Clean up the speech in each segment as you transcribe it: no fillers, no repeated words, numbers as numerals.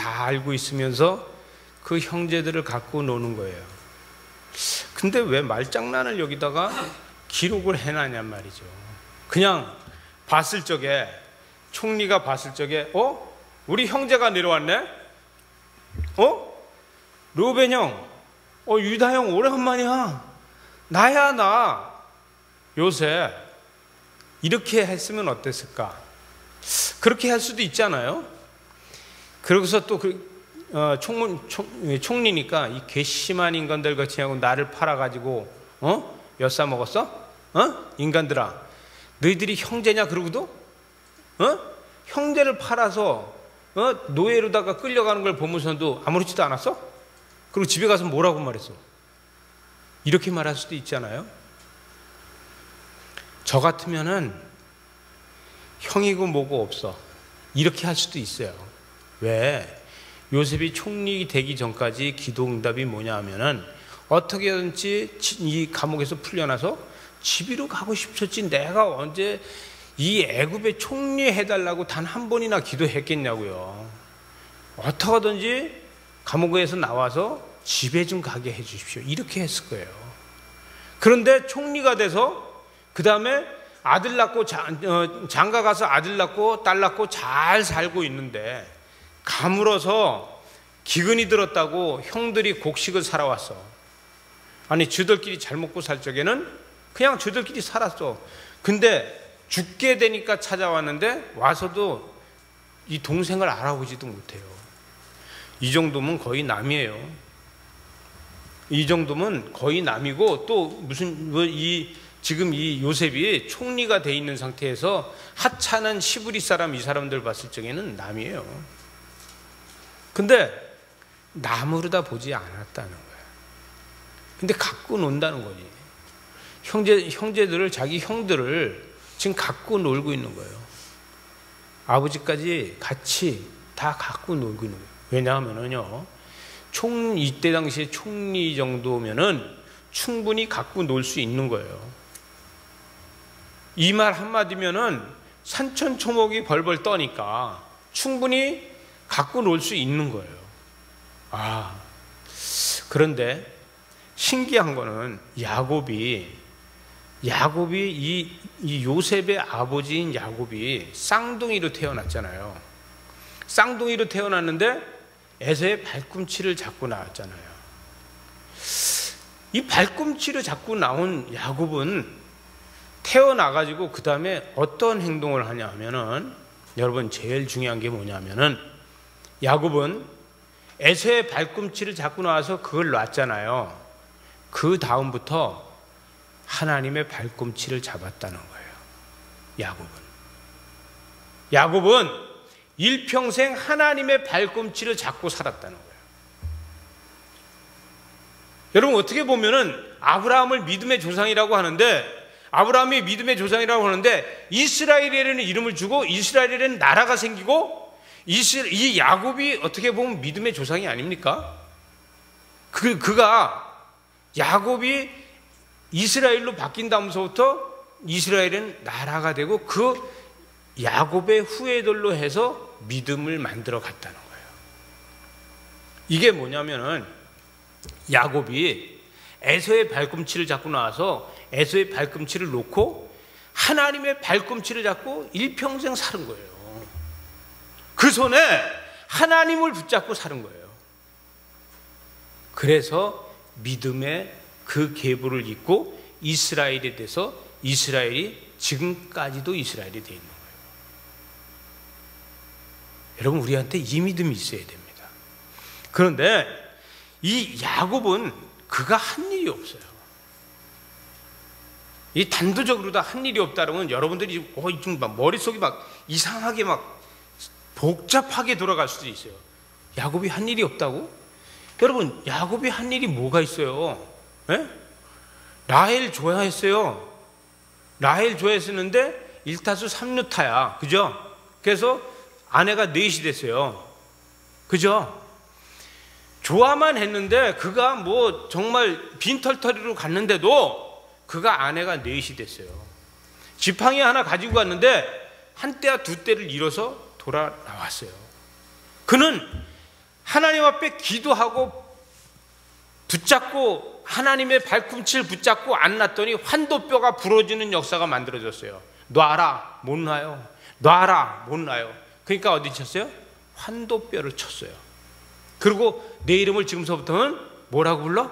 다 알고 있으면서 그 형제들을 갖고 노는 거예요. 근데 왜 말장난을 여기다가 기록을 해놨냔 말이죠. 그냥 봤을 적에, 총리가 봤을 적에 우리 형제가 내려왔네? 르우벤 형, 유다 형 오래간만이야. 나야 나 요셉. 이렇게 했으면 어땠을까? 그렇게 할 수도 있잖아요. 그러고서 또 총리니까 이 괘씸한 인간들 같이 하고 나를 팔아가지고 엿사 먹었어? 인간들아, 너희들이 형제냐? 그러고도 형제를 팔아서 노예로다가 끌려가는 걸 보면서도 아무렇지도 않았어? 그리고 집에 가서 뭐라고 말했어? 이렇게 말할 수도 있잖아요. 저 같으면은 형이고 뭐고 없어, 이렇게 할 수도 있어요. 왜? 요셉이 총리 되기 전까지 기도응답이 뭐냐 하면은 어떻게든지 이 감옥에서 풀려나서 집으로 가고 싶었지, 내가 언제 이 애굽의 총리 해달라고 단 한 번이나 기도했겠냐고요. 어떻게든지 감옥에서 나와서 집에 좀 가게 해 주십시오, 이렇게 했을 거예요. 그런데 총리가 돼서 그 다음에 아들 낳고 장가 가서 아들 낳고 딸 낳고 잘 살고 있는데 가물어서 기근이 들었다고 형들이 곡식을 사러 왔어. 아니, 저들끼리 잘 먹고 살 적에는 그냥 저들끼리 살았어. 근데 죽게 되니까 찾아왔는데 와서도 이 동생을 알아보지도 못해요. 이 정도면 거의 남이에요. 이 정도면 거의 남이고, 또 무슨 지금 이 요셉이 총리가 돼 있는 상태에서 하찮은 시브리 사람, 이 사람들 봤을 적에는 남이에요. 근데 남으로다 보지 않았다는 거예요. 근데 갖고 논다는 거지. 형제들을, 자기 형들을 지금 갖고 놀고 있는 거예요. 아버지까지 같이 다 갖고 놀고 있는 거예요. 왜냐하면은요, 이때 당시에 총리 정도면은 충분히 갖고 놀 수 있는 거예요. 이 말 한마디면은 산천초목이 벌벌 떠니까 충분히 갖고 놀 수 있는 거예요. 그런데 신기한 거는 야곱이 이 요셉의 아버지인 야곱이 쌍둥이로 태어났잖아요. 쌍둥이로 태어났는데 에서의 발꿈치를 잡고 나왔잖아요. 이 발꿈치를 잡고 나온 야곱은 태어나가지고 그 다음에 어떤 행동을 하냐 하면은, 여러분 제일 중요한 게 뭐냐면은, 야곱은 에서의 발꿈치를 잡고 나와서 그걸 놨잖아요. 그 다음부터 하나님의 발꿈치를 잡았다는 거예요. 야곱은 일평생 하나님의 발꿈치를 잡고 살았다는 거예요. 여러분, 어떻게 보면은 아브라함을 믿음의 조상이라고 하는데, 아브라함이 믿음의 조상이라고 하는데 이스라엘이라는 이름을 주고 이스라엘이라는 나라가 생기고, 이 야곱이 어떻게 보면 믿음의 조상이 아닙니까? 야곱이 이스라엘로 바뀐 다음서부터 이스라엘은 나라가 되고, 그 야곱의 후예들로 해서 믿음을 만들어 갔다는 거예요. 이게 뭐냐면은, 야곱이 에서의 발꿈치를 잡고 나와서 에서의 발꿈치를 놓고 하나님의 발꿈치를 잡고 일평생 사는 거예요. 그 손에 하나님을 붙잡고 사는 거예요. 그래서 믿음의 그 계보를 잇고 이스라엘에 대해서 이스라엘이 지금까지도 이스라엘이 되어 있는 거예요. 여러분, 우리한테 이 믿음이 있어야 됩니다. 그런데 이 야곱은 그가 한 일이 없어요. 이 단도적으로 다 한 일이 없다면 여러분들이 좀 머릿속이 막 이상하게 막 복잡하게 돌아갈 수도 있어요. 야곱이 한 일이 없다고? 여러분, 야곱이 한 일이 뭐가 있어요? 라헬 좋아했어요. 라헬 좋아했었는데 일타수 3루타야. 그죠? 그래서 아내가 넷이 됐어요. 그죠? 좋아만 했는데 그가 뭐 정말 빈털터리로 갔는데도 그가 아내가 넷이 됐어요. 지팡이 하나 가지고 갔는데 한 때와 두 때를 잃어서 돌아 나왔어요. 그는 하나님 앞에 기도하고 붙잡고 하나님의 발꿈치를 붙잡고 안 놨더니 환도뼈가 부러지는 역사가 만들어졌어요. 놔라, 못 놔요. 놔라, 못 놔요. 그러니까 어디 쳤어요? 환도뼈를 쳤어요. 그리고 내 이름을 지금서부터는 뭐라고 불러?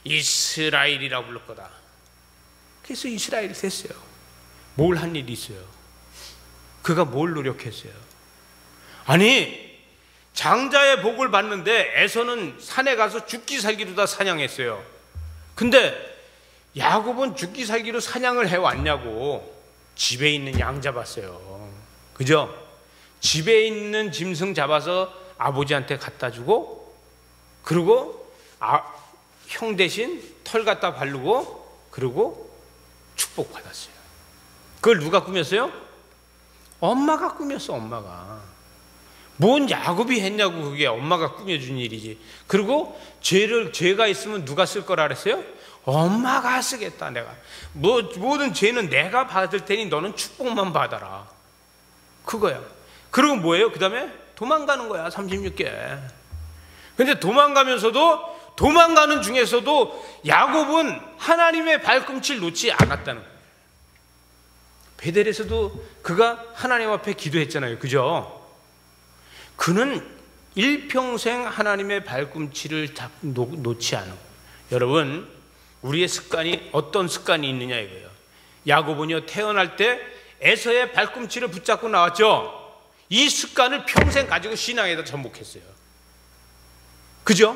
이스라엘이라고 부를 거다. 그래서 이스라엘이 됐어요. 뭘 한 일이 있어요? 그가 뭘 노력했어요? 아니, 장자의 복을 받는데 에서는 산에 가서 죽기 살기로 다 사냥했어요. 근데 야곱은 죽기 살기로 사냥을 해왔냐고. 집에 있는 양 잡았어요. 그죠? 집에 있는 짐승 잡아서 아버지한테 갖다 주고, 그리고 형 대신 털 갖다 바르고, 그리고 축복받았어요. 그걸 누가 꾸몄어요? 엄마가 꾸몄어. 엄마가. 뭔 야곱이 했냐고. 그게 엄마가 꾸며준 일이지. 그리고 죄가 있으면 누가 쓸 거라 그랬어요? 엄마가 쓰겠다. 내가 모든 죄는 내가 받을 테니 너는 축복만 받아라. 그거야. 그리고 뭐예요? 그 다음에 도망가는 거야. 36개. 근데 도망가는 중에서도 야곱은 하나님의 발꿈치를 놓지 않았다는 거예요. 베델에서도 그가 하나님 앞에 기도했잖아요. 그죠? 그는 일평생 하나님의 발꿈치를 놓지 않아. 여러분, 우리의 습관이 어떤 습관이 있느냐 이거예요. 야곱은요, 태어날 때 에서의 발꿈치를 붙잡고 나왔죠. 이 습관을 평생 가지고 신앙에다 접목했어요. 그죠?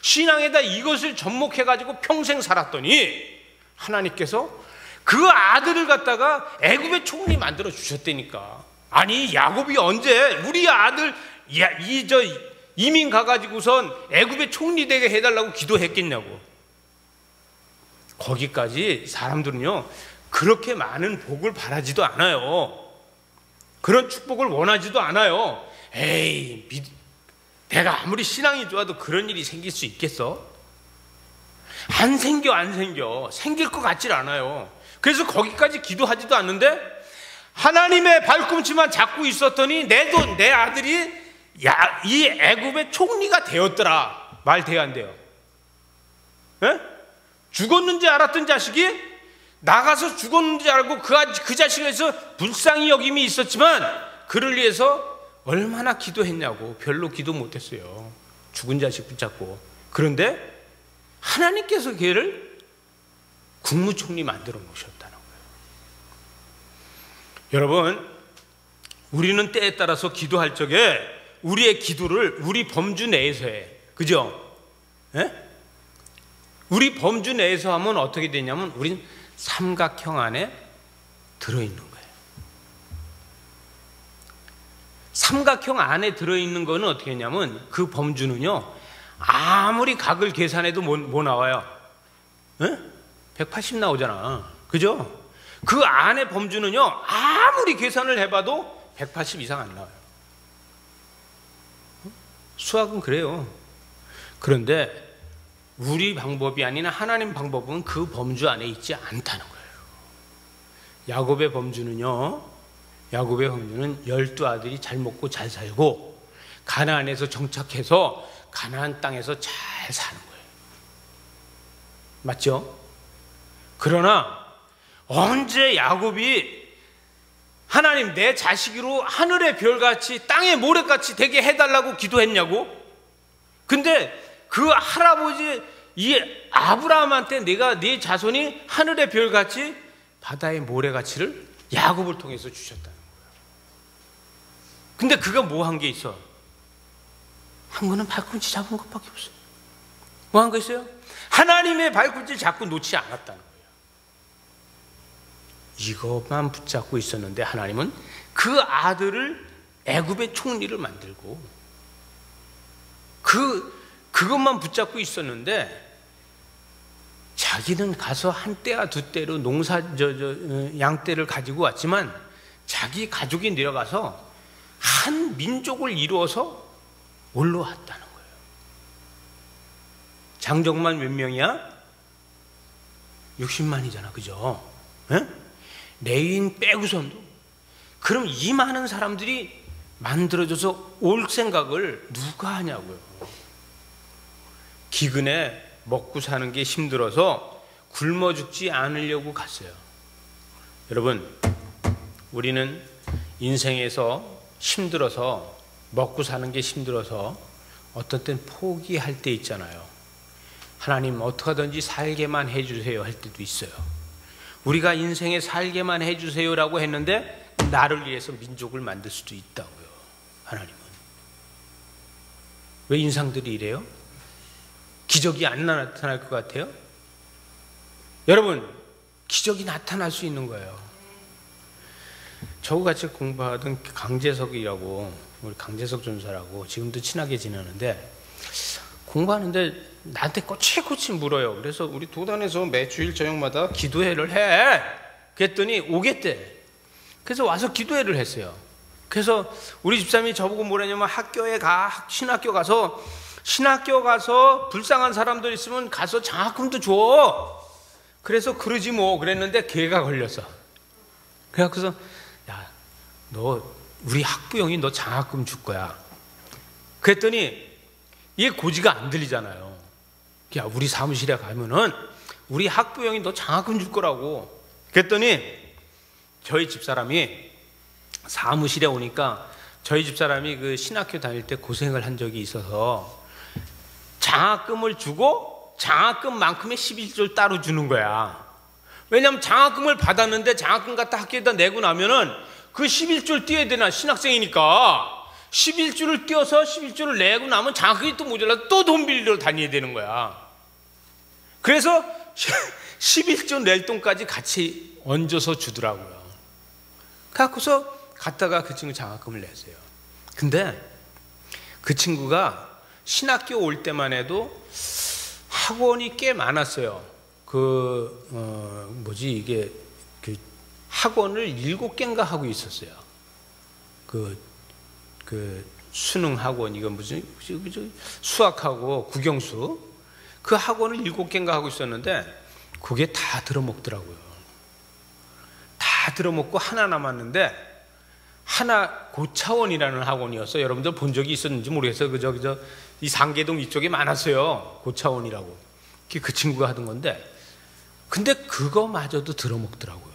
신앙에다 이것을 접목해가지고 평생 살았더니 하나님께서 그 아들을 갖다가 애굽의 총리 만들어 주셨다니까. 아니, 야곱이 언제 우리 아들 이민 가가지고선 애굽의 총리 되게 해달라고 기도했겠냐고. 거기까지 사람들은요, 그렇게 많은 복을 바라지도 않아요. 그런 축복을 원하지도 않아요. 에이, 내가 아무리 신앙이 좋아도 그런 일이 생길 수 있겠어? 안 생겨. 생길 것 같질 않아요. 그래서 거기까지 기도하지도 않는데 하나님의 발꿈치만 잡고 있었더니 내 아들이 이 애굽의 총리가 되었더라. 말 돼야 안 돼요? 에? 죽었는지 알았던 자식이 나가서 죽었는지 알고 그 자식에 대해서 불쌍히 여김이 있었지만 그를 위해서 얼마나 기도했냐고. 별로 기도 못했어요. 죽은 자식 붙잡고. 그런데 하나님께서 걔를 국무총리 만들어 놓으셨다는 거예요. 여러분, 우리는 때에 따라서 기도할 적에 우리의 기도를 우리 범주 내에서 해. 그죠? 에? 우리 범주 내에서 하면 어떻게 되냐면 우리는 삼각형 안에 들어있는 거예요. 삼각형 안에 들어있는 거는 어떻게 했냐면 그 범주는요, 아무리 각을 계산해도 뭐 나와요? 180 나오잖아. 그죠? 그 안에 범주는요, 아무리 계산을 해봐도 180 이상 안 나와요. 수학은 그래요. 그런데 우리 방법이 아니라 하나님 방법은 그 범주 안에 있지 않다는 거예요. 야곱의 범주는 12아들이 잘 먹고 잘 살고 가나안에서 정착해서 가나안 땅에서 잘 사는 거예요. 맞죠? 그러나 언제 야곱이 하나님 내 자식으로 하늘의 별같이 땅의 모래같이 되게 해달라고 기도했냐고? 근데 그 할아버지 이 아브라함한테 내가 네 자손이 하늘의 별같이 바다의 모래같이를 야곱을 통해서 주셨다는 거예요. 근데 그가 뭐 한 게 있어? 한 거는 발꿈치 잡은 것밖에 없어요. 뭐 한 거 있어요? 하나님의 발꿈치를 잡고 놓지 않았다는 거예요. 이것만 붙잡고 있었는데 하나님은 그 아들을 애굽의 총리를 만들고 그것만 붙잡고 있었는데 자기는 가서 한 떼와 두 떼로 양떼를 가지고 왔지만 자기 가족이 내려가서 한 민족을 이루어서 올라왔다는 거예요. 장정만 몇 명이야? 60만이잖아. 그죠? 에? 레위인 빼고선도. 그럼 이 많은 사람들이 만들어줘서 올 생각을 누가 하냐고요. 기근에 먹고 사는 게 힘들어서 굶어 죽지 않으려고 갔어요. 여러분, 우리는 인생에서 힘들어서 먹고 사는 게 힘들어서 어떤 땐 포기할 때 있잖아요. 하나님 어떻게 하든지 살게만 해주세요 할 때도 있어요. 우리가 인생에 살게만 해주세요라고 했는데 나를 위해서 민족을 만들 수도 있다고요. 하나님은. 왜 인상들이 이래요? 기적이 안 나타날 것 같아요? 여러분, 기적이 나타날 수 있는 거예요. 저같이 공부하던 강재석이라고, 우리 강재석 전사라고 지금도 친하게 지내는데, 공부하는데 나한테 꼬치꼬치 물어요. 그래서 우리 도단에서 매주일 저녁마다 기도회를 해. 그랬더니 오겠대. 그래서 와서 기도회를 했어요. 그래서 우리 집사람이 저보고 뭐라냐면 학교에 가, 신학교 가서 불쌍한 사람들 있으면 가서 장학금도 줘. 그래서 그러지 뭐 그랬는데 걔가 걸렸어. 그래서 야, 너 우리 학부형이 너 장학금 줄 거야. 그랬더니 이게 고지가 안 들리잖아요. 야, 우리 사무실에 가면은 우리 학부형이 너 장학금 줄 거라고. 그랬더니 저희 집사람이 사무실에 오니까 저희 집사람이 그 신학교 다닐 때 고생을 한 적이 있어서 장학금을 주고 장학금만큼의 11조를 따로 주는 거야. 왜냐하면 장학금을 받았는데 장학금 갖다 학교에다 내고 나면은 그 11조를 띄어야 되나, 신학생이니까 11조를 띄어서 11조를 내고 나면 장학금이 또 모자라서 또 돈 빌리러 다녀야 되는 거야. 그래서 11조 낼 돈까지 같이 얹어서 주더라고요. 그래서 갔다가 그 친구 장학금을 냈어요. 근데 그 친구가 신학교 올 때만 해도 학원이 꽤 많았어요. 이게 그 학원을 7개인가 하고 있었어요. 그 수능 학원, 이건 무슨 수학하고 국영수, 그 학원을 7개인가 하고 있었는데 그게 다 들어먹더라고요. 다 들어먹고 하나 남았는데, 하나 고차원이라는 학원이었어요. 여러분들 본 적이 있었는지 모르겠어요. 이 상계동 이쪽에 많았어요. 고차원이라고. 그 친구가 하던 건데, 근데 그거마저도 들어먹더라고요.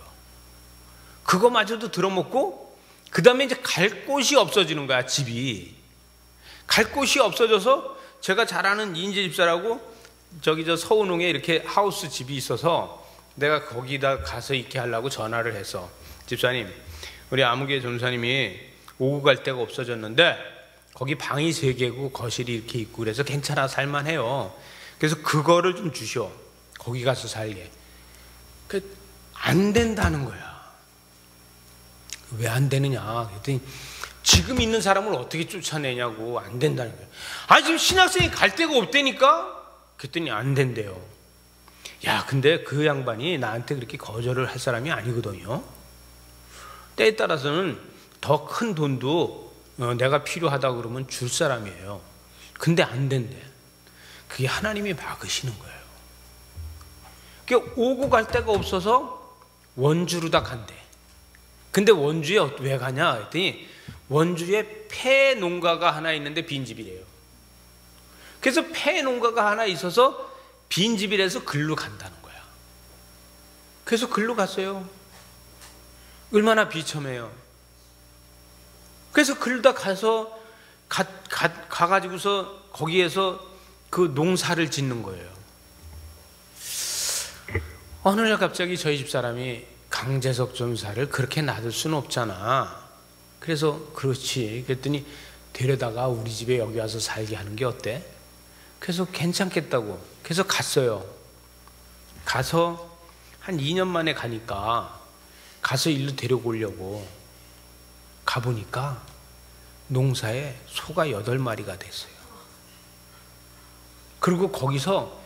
그거마저도 들어먹고, 그 다음에 이제 갈 곳이 없어지는 거야, 집이. 갈 곳이 없어져서 제가 잘 아는 이인재 집사라고 서운홍에 이렇게 하우스 집이 있어서 내가 거기다 가서 있게 하려고 전화를 해서, 집사님, 우리 아무개 전사님이 오고 갈 데가 없어졌는데 거기 방이 3개고 거실이 이렇게 있고 그래서 괜찮아, 살만해요. 그래서 그거를 좀 주셔. 거기 가서 살게. 안 된다는 거야. 왜 안 되느냐 그랬더니 지금 있는 사람을 어떻게 쫓아내냐고. 안 된다는 거야. 아니 지금 신학생이 갈 데가 없다니까. 그랬더니 안 된대요. 야, 근데 그 양반이 나한테 그렇게 거절을 할 사람이 아니거든요. 때에 따라서는 더 큰 돈도 내가 필요하다 그러면 줄 사람이에요. 근데 안 된대. 그게 하나님이 막으시는 거예요. 그게 오고 갈 데가 없어서 원주로 다 간대. 근데 원주에 왜 가냐 했더니 원주에 폐 농가가 하나 있는데 빈집이래요. 그래서 폐 농가가 하나 있어서 빈집이라서 글로 간다는 거야. 그래서 글로 갔어요. 얼마나 비참해요. 그래서 글다 가서 가가지고서 거기에서 그 농사를 짓는 거예요. 어느 날 갑자기 저희 집사람이 강재석 전사를 그렇게 놔둘 수는 없잖아. 그래서 그렇지. 그랬더니 데려다가 우리 집에 여기 와서 살게 하는 게 어때? 그래서 괜찮겠다고. 그래서 갔어요. 가서 한 2년 만에 가니까 가서 일로 데려오려고 가보니까 농사에 소가 8마리가 됐어요. 그리고 거기서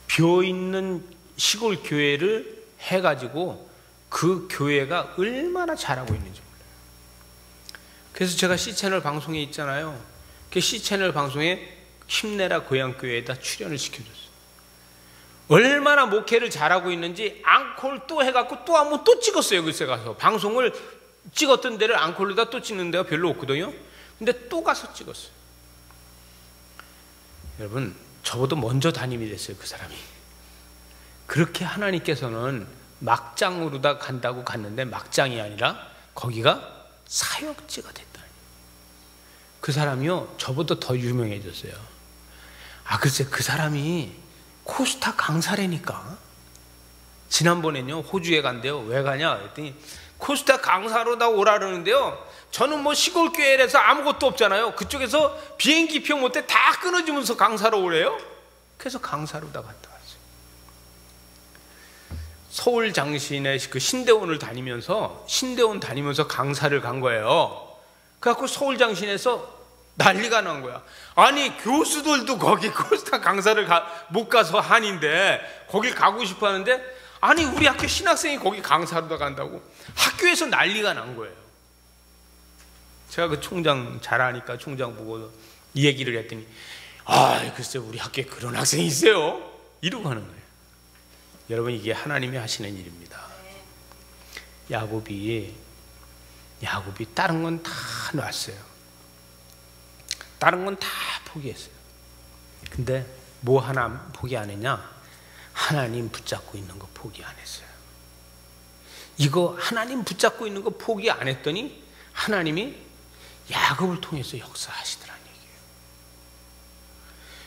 비어있는 시골 교회를 해가지고 그 교회가 얼마나 잘하고 있는지 몰라요. 그래서 제가 C채널 방송에 있잖아요. 그 C채널 방송에 힘내라 고향교회에다 출연을 시켜줬어요. 얼마나 목회를 잘하고 있는지 앙콜 또 해갖고 또 한번 또 찍었어요. 글쎄 가서 방송을 찍었던 데를 앙콜로다 또 찍는 데가 별로 없거든요. 근데 또 가서 찍었어요. 여러분, 저보다 먼저 담임이 됐어요, 그 사람이. 그렇게 하나님께서는 막장으로 다 간다고 갔는데 막장이 아니라 거기가 사역지가 됐다. 그 사람이요, 저보다 더 유명해졌어요. 글쎄, 그 사람이 코스타 강사라니까. 지난번에는요, 호주에 간대요. 왜 가냐 그랬더니 코스타 강사로 다 오라 그러는데요, 저는 뭐 시골 교회라서 아무것도 없잖아요. 그쪽에서 비행기표 못 때 다 끊어주면서 강사로 오래요. 그래서 강사로 다 갔다 왔어요. 서울 장신의 그 신대원 다니면서 강사를 간 거예요. 그래갖고 서울 장신에서 난리가 난 거야. 아니, 교수들도 거기 코스타 강사를 못 가서 한인데 거길 가고 싶어 하는데, 아니, 우리 학교 신학생이 거기 강사로 다 간다고. 학교에서 난리가 난 거예요. 제가 그 총장 잘 아니까 총장 보고 이 얘기를 했더니, 글쎄, 우리 학교에 그런 학생이 있어요, 이러고 하는 거예요. 여러분, 이게 하나님이 하시는 일입니다. 야곱이 다른 건 다 놨어요. 다른 건 다 포기했어요. 근데 뭐 하나 포기 안 했냐? 하나님 붙잡고 있는 거 포기 안 했어요. 이거 하나님 붙잡고 있는 거 포기 안 했더니 하나님이 야곱을 통해서 역사하시더라는 얘기예요.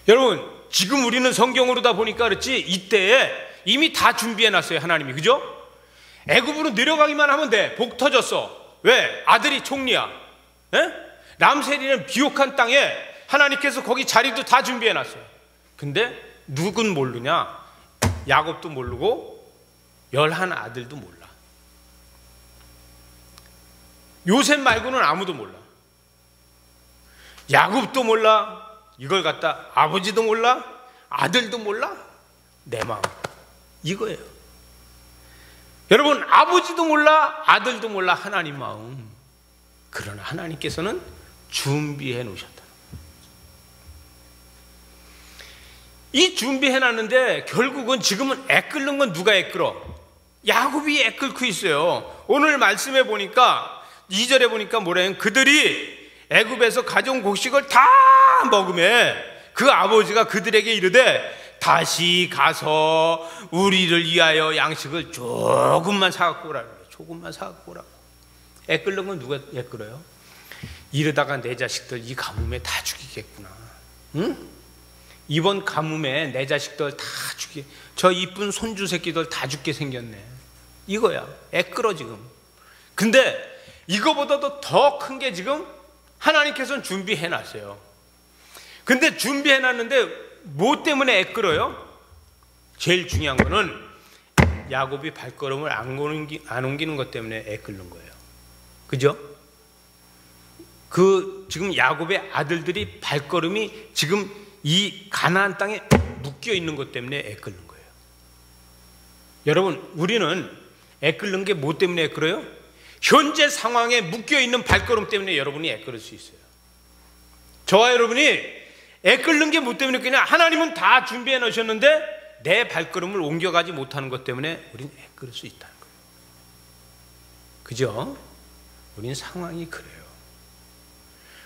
여러분, 지금 우리는 성경으로 다 보니까 그렇지, 이때에 이미 다 준비해 놨어요, 하나님이. 그죠? 애굽으로 내려가기만 하면 돼. 복 터졌어. 왜? 아들이 총리야. 람셀이는 비옥한 땅에 하나님께서 거기 자리도 다 준비해 놨어요. 근데 누군 모르냐? 야곱도 모르고 11 아들도 몰라. 요셉 말고는 아무도 몰라. 야곱도 몰라. 이걸 갖다 아버지도 몰라. 아들도 몰라. 내 마음 이거예요. 여러분, 아버지도 몰라, 아들도 몰라, 하나님 마음. 그러나 하나님께서는 준비해 놓으셨다. 이 준비해 놨는데 결국은 지금은 애끓는 건 누가 애끓어? 야곱이 애끓고 있어요. 오늘 말씀해 보니까 2절에 보니까 뭐래요? 그들이 애굽에서 가져온 곡식을 다 먹으며 그 아버지가 그들에게 이르되 다시 가서 우리를 위하여 양식을 조금만 사갖고 오라 그래요. 조금만 사갖고 오라고. 애끓는 건 누가 애끓어요? 이러다가 내 자식들 이 가뭄에 다 죽이겠구나. 응? 이번 가뭄에 내 자식들 다 죽이, 저 이쁜 손주 새끼들 다 죽게 생겼네. 이거야. 애끓어 지금. 근데 이거보다도 더 큰 게 지금 하나님께서는 준비해 놨어요. 근데 준비해 놨는데 뭐 때문에 애끓어요? 제일 중요한 거는 야곱이 발걸음을 안 옮기는 것 때문에 애끓는 거예요. 그죠? 지금 야곱의 아들들이 발걸음이 지금 이 가나안 땅에 묶여 있는 것 때문에 애끓는 거예요. 여러분, 우리는 애끓는 게 뭐 때문에 애끓어요? 현재 상황에 묶여 있는 발걸음 때문에 여러분이 애끓을 수 있어요. 저와 여러분이 애끓는 게 뭐 때문에 그냥 하나님은 다 준비해 놓으셨는데 내 발걸음을 옮겨가지 못하는 것 때문에 우리는 애끓을 수 있다는 거예요. 그죠? 우리는 상황이 그래요.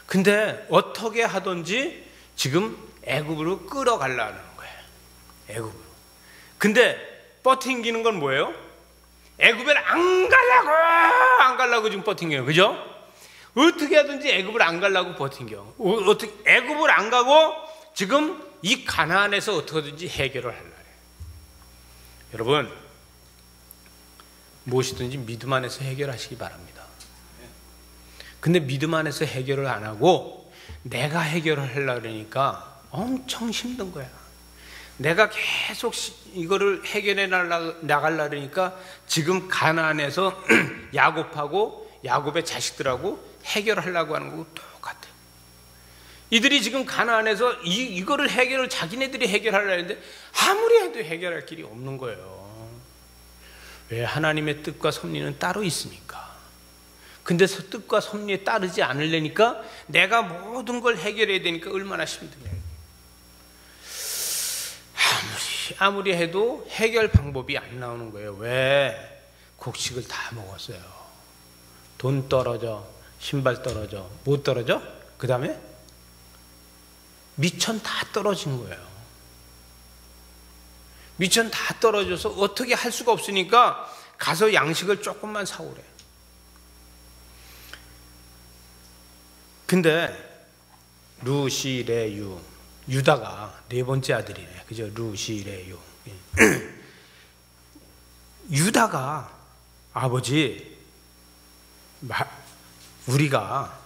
근데 어떻게 하든지 지금 애굽으로 끌어가려는 거예요. 애굽으로. 근데 버팅기는 건 뭐예요? 애굽을 안 가려고 지금 버팅겨요. 그죠? 어떻게 하든지 애굽을 안 가려고 버팅겨. 어떻게 애굽을 안 가고 지금 이 가나안에서 어떻게든지 해결을 하려고 해요. 여러분, 무엇이든지 믿음 안에서 해결하시기 바랍니다. 근데 믿음 안에서 해결을 안 하고 내가 해결을 하려고 그러니까 엄청 힘든 거야. 내가 계속 이거를 해결해 나가려고 그러니까 지금 가나안에서 야곱하고 야곱의 자식들하고 해결하려고 하는 거고 똑같아. 이들이 지금 가나안에서 이거를 해결을 자기네들이 해결하려고 했는데 아무리 해도 해결할 길이 없는 거예요. 왜? 하나님의 뜻과 섭리는 따로 있으니까. 근데 뜻과 섭리에 따르지 않으려니까 내가 모든 걸 해결해야 되니까 얼마나 힘드냐. 아무리 해도 해결 방법이 안 나오는 거예요. 왜? 곡식을 다 먹었어요. 돈 떨어져, 신발 떨어져, 뭐 떨어져? 그 다음에 미천 다 떨어진 거예요. 미천 다 떨어져서 어떻게 할 수가 없으니까 가서 양식을 조금만 사오래. 근데 루시레유, 유다가 네 번째 아들이네. 그죠? 루시레유. 유다가 아버지, 우리가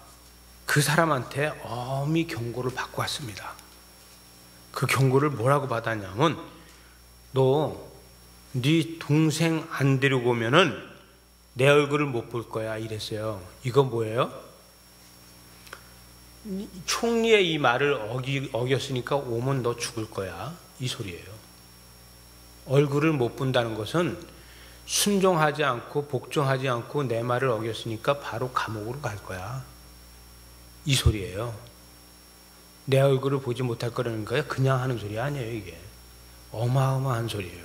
그 사람한테 엄히 경고를 받고 왔습니다. 그 경고를 뭐라고 받았냐면, 너 네 동생 안 데리고 오면은 내 얼굴을 못 볼 거야 이랬어요. 이건 뭐예요? 총리의 이 말을 어겼으니까 오면 너 죽을 거야, 이 소리예요. 얼굴을 못 본다는 것은 순종하지 않고 복종하지 않고 내 말을 어겼으니까 바로 감옥으로 갈 거야, 이 소리예요. 내 얼굴을 보지 못할 거라는 거야. 그냥 하는 소리 아니에요. 이게 어마어마한 소리예요.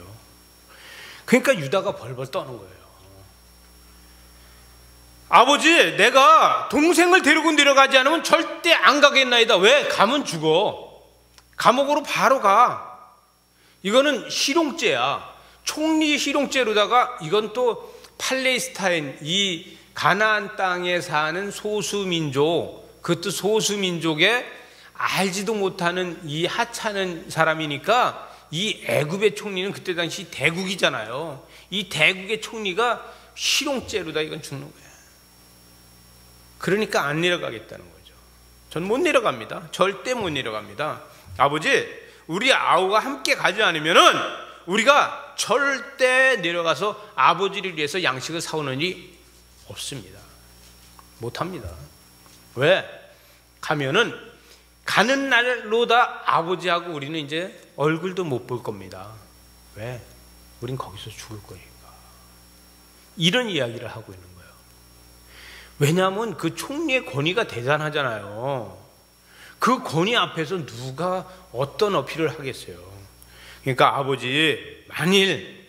그러니까 유다가 벌벌 떠는 거예요. 아버지, 내가 동생을 데리고 내려가지 않으면 절대 안 가겠나이다. 왜? 가면 죽어. 감옥으로 바로 가. 이거는 실용죄야. 총리 실용죄로다가 이건 또 팔레스타인, 이 가나안 땅에 사는 소수민족, 그것도 소수민족에 알지도 못하는 이 하찮은 사람이니까 이 애굽의 총리는 그때 당시 대국이잖아요. 이 대국의 총리가 실용죄로다 이건 죽는 거야. 그러니까 안 내려가겠다는 거죠. 전 못 내려갑니다. 절대 못 내려갑니다. 아버지, 우리 아우가 함께 가지 않으면은 우리가 절대 내려가서 아버지를 위해서 양식을 사오는 일이 없습니다. 못합니다. 왜? 가면은 가는 날로다 아버지하고 우리는 이제 얼굴도 못 볼 겁니다. 왜? 우린 거기서 죽을 거니까. 이런 이야기를 하고 있는 거예요. 왜냐하면 그 총리의 권위가 대단하잖아요. 그 권위 앞에서 누가 어떤 어필을 하겠어요. 그러니까 아버지, 만일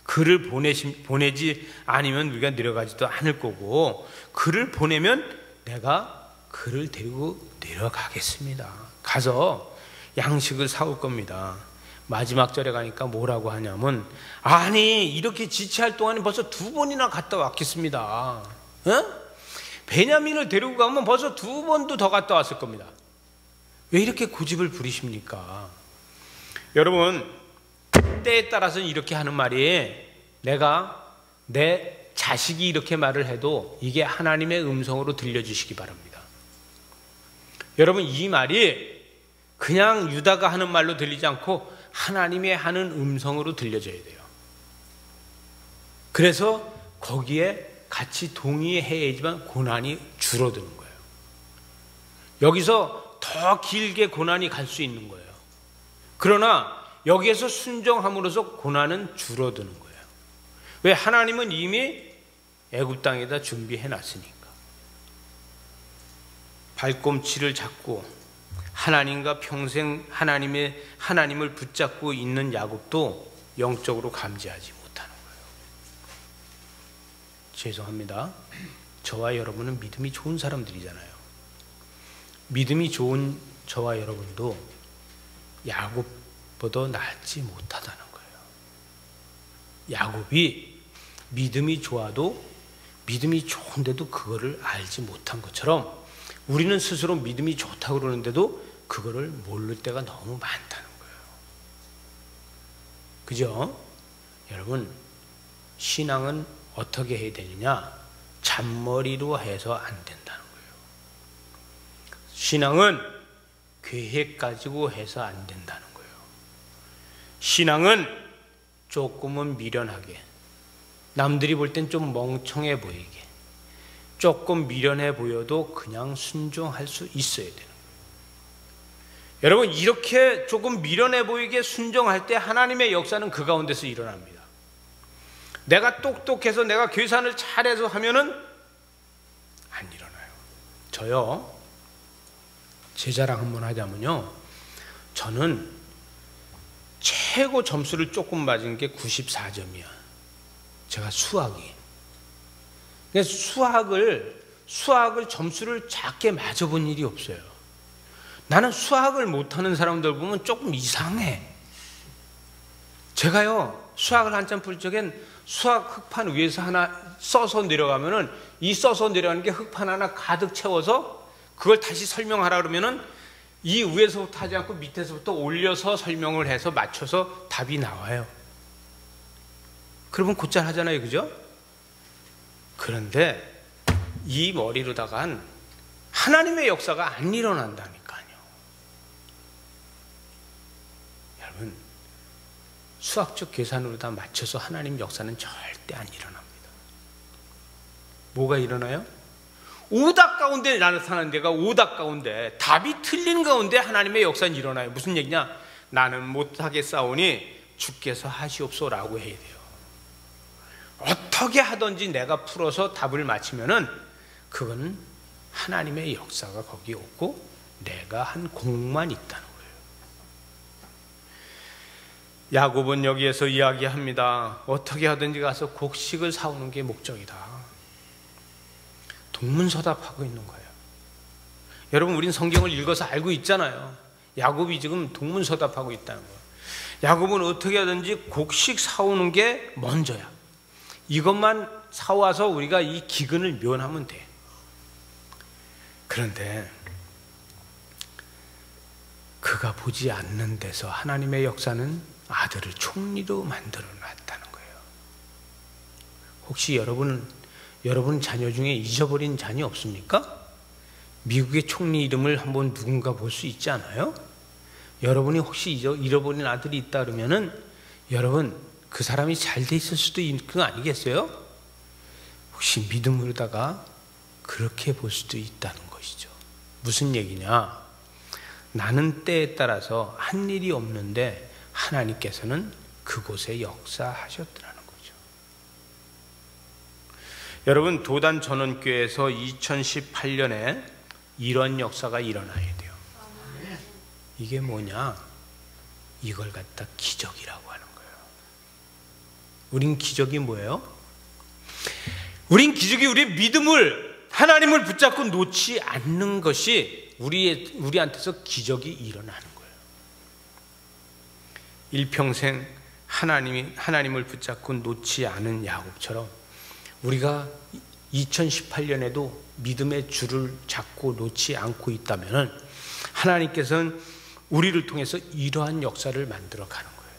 그를 보내지 않으면 우리가 내려가지도 않을 거고, 그를 보내면 내가 그를 데리고 내려가겠습니다. 가서 양식을 사올 겁니다. 마지막 절에 가니까 뭐라고 하냐면, 아니 이렇게 지체할 동안에 벌써 2번이나 갔다 왔겠습니다. 어? 베냐민을 데리고 가면 벌써 2번도 더 갔다 왔을 겁니다. 왜 이렇게 고집을 부리십니까? 여러분, 때에 따라서는 이렇게 하는 말이, 내가 내 자식이 이렇게 말을 해도 이게 하나님의 음성으로 들려주시기 바랍니다. 여러분, 이 말이 그냥 유다가 하는 말로 들리지 않고 하나님의 하는 음성으로 들려져야 돼요. 그래서 거기에 같이 동의해야지만 고난이 줄어드는 거예요. 여기서 더 길게 고난이 갈 수 있는 거예요. 그러나 여기에서 순종함으로써 고난은 줄어드는 거예요. 왜? 하나님은 이미 애굽 땅에다 준비해 놨으니까. 발꿈치를 잡고 하나님과 평생 하나님을 붙잡고 있는 야곱도 영적으로 감지하지 못하는 거예요. 죄송합니다. 저와 여러분은 믿음이 좋은 사람들이잖아요. 믿음이 좋은 저와 여러분도 야곱보다 낫지 못하다는 거예요. 야곱이 믿음이 좋아도 믿음이 좋은데도 그거를 알지 못한 것처럼 우리는 스스로 믿음이 좋다고 그러는데도 그거를 모를 때가 너무 많다는 거예요. 그죠? 여러분, 신앙은 어떻게 해야 되느냐? 잔머리로 해서 안 된다는 거예요. 신앙은 계획 가지고 해서 안 된다는 거예요. 신앙은 조금은 미련하게, 남들이 볼 땐 좀 멍청해 보이게, 조금 미련해 보여도 그냥 순종할 수 있어야 되는 거예요. 여러분, 이렇게 조금 미련해 보이게 순종할 때 하나님의 역사는 그 가운데서 일어납니다. 내가 똑똑해서 내가 계산을 잘해서 하면은 안 일어나요. 저요, 제 자랑 한번 하자면요, 저는 최고 점수를 조금 맞은 게 94점이야. 제가 수학이. 그래서 수학을 점수를 작게 맞아본 일이 없어요. 나는 수학을 못하는 사람들 보면 조금 이상해. 제가요, 수학을 한참 풀 적엔 수학 흑판 위에서 하나 써서 내려가면은 이 써서 내려가는 게 흑판 하나 가득 채워서 그걸 다시 설명하라 그러면은 이 위에서부터 하지 않고 밑에서부터 올려서 설명을 해서 맞춰서 답이 나와요. 그러면 곧잘 하잖아요, 그죠? 그런데 이 머리로다간 하나님의 역사가 안 일어난다니까요. 여러분, 수학적 계산으로 다 맞춰서 하나님 역사는 절대 안 일어납니다. 뭐가 일어나요? 오답 가운데 나타나는 데가 오답 가운데 답이 틀린 가운데 하나님의 역사는 일어나요. 무슨 얘기냐? 나는 못하겠사오니 주께서 하시옵소라고 해야 돼요. 어떻게 하든지 내가 풀어서 답을 맞히면은 그거는 하나님의 역사가 거기 없고 내가 한 공만 있다는 거예요. 야곱은 여기에서 이야기합니다. 어떻게 하든지 가서 곡식을 사오는 게 목적이다. 동문서답하고 있는 거예요. 여러분, 우린 성경을 읽어서 알고 있잖아요. 야곱이 지금 동문서답하고 있다는 거예요. 야곱은 어떻게 하든지 곡식 사오는 게 먼저야. 이것만 사와서 우리가 이 기근을 면하면 돼. 그런데 그가 보지 않는 데서 하나님의 역사는 아들을 총리로 만들어 놨다는 거예요. 혹시 여러분 자녀 중에 잊어버린 자녀 없습니까? 미국의 총리 이름을 한번 누군가 볼 수 있지 않아요? 여러분이 혹시 잃어버린 아들이 있다 그러면은 여러분, 그 사람이 잘 돼 있을 수도 있는 거 아니겠어요? 혹시 믿음으로다가 그렇게 볼 수도 있다는 것이죠. 무슨 얘기냐? 나는 때에 따라서 한 일이 없는데 하나님께서는 그곳에 역사하셨더라는 거죠. 여러분, 도단 전원교회에서 2018년에 이런 역사가 일어나야 돼요. 이게 뭐냐? 이걸 갖다 기적이라고 하는 거예요. 우린 기적이 뭐예요? 우린 기적이 우리의 믿음을, 하나님을 붙잡고 놓지 않는 것이 우리한테서 기적이 일어나는 거예요. 일평생 하나님을 붙잡고 놓지 않은 야곱처럼 우리가 2018년에도 믿음의 줄을 잡고 놓지 않고 있다면 하나님께서는 우리를 통해서 이러한 역사를 만들어 가는 거예요.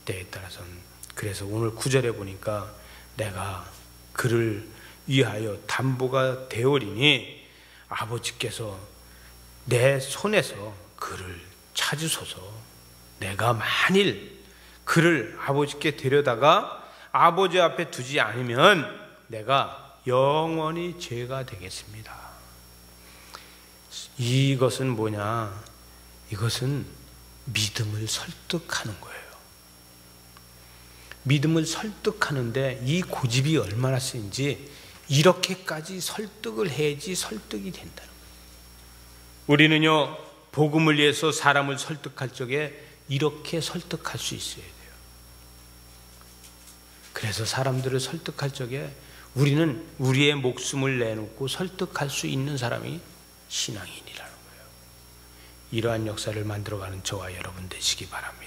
때에 따라서는. 그래서 오늘 9절에 보니까 내가 그를 위하여 담보가 되오리니 아버지께서 내 손에서 그를 찾으소서. 내가 만일 그를 아버지께 데려다가 아버지 앞에 두지 않으면 내가 영원히 죄가 되겠습니다. 이것은 뭐냐? 이것은 믿음을 설득하는 거예요. 믿음을 설득하는데 이 고집이 얼마나 센지 이렇게까지 설득을 해야지 설득이 된다는 거예요. 우리는요, 복음을 위해서 사람을 설득할 적에 이렇게 설득할 수 있어야 돼요. 그래서 사람들을 설득할 적에 우리는 우리의 목숨을 내놓고 설득할 수 있는 사람이 신앙인이라는 거예요. 이러한 역사를 만들어가는 저와 여러분 되시기 바랍니다.